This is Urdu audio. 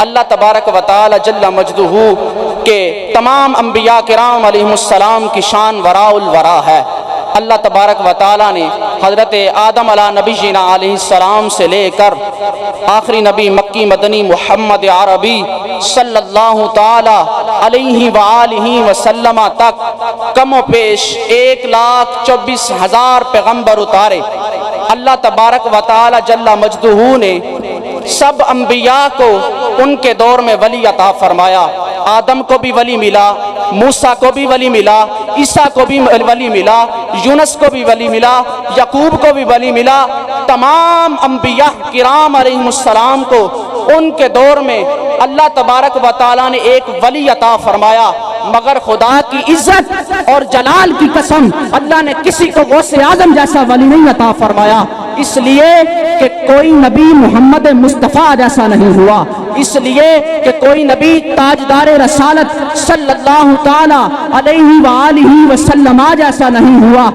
اللہ تبارک و تعالی جل مجدہ کے تمام انبیاء کرام علیہم السلام کی شان وراء الورا ہے۔ اللہ تبارک و تعالی نے حضرت آدم علیہ نبینا علیہ السلام سے لے کر آخری نبی مکی مدنی محمد عربی صلی اللہ تعالی علیہ وآلہ وسلم تک کم و بیش 1,24,000 پیغمبر اتارے۔ اللہ تبارک و تعالی جل مجدہ نے سب انبیاء کو ان کے دور میں ولی عطا فرمایا۔ آدم کو بھی ولی ملا، موسیٰ کو بھی ولی ملا، عیسیٰ کو بھی ولی ملا، یونس کو بھی ولی ملا، یعقوب کو بھی ولی ملا۔ تمام انبیاء کرام علیہ السلام کو ان کے دور میں اللہ تبارک و تعالیٰ نے ایک ولی عطا فرمایا، مگر خدا کی عزت اور جلال کی قسم اللہ نے کسی کو غوث اعظم جیسا ولی نہیں عطا فرمایا، اس لیے کہ کوئی نبی محمد مصطفیٰ جیسا نہیں ہوا، اس لیے کہ کوئی نبی تاجدار رسالت صلی اللہ تعالی علیہ وآلہ وسلم جیسا نہیں ہوا۔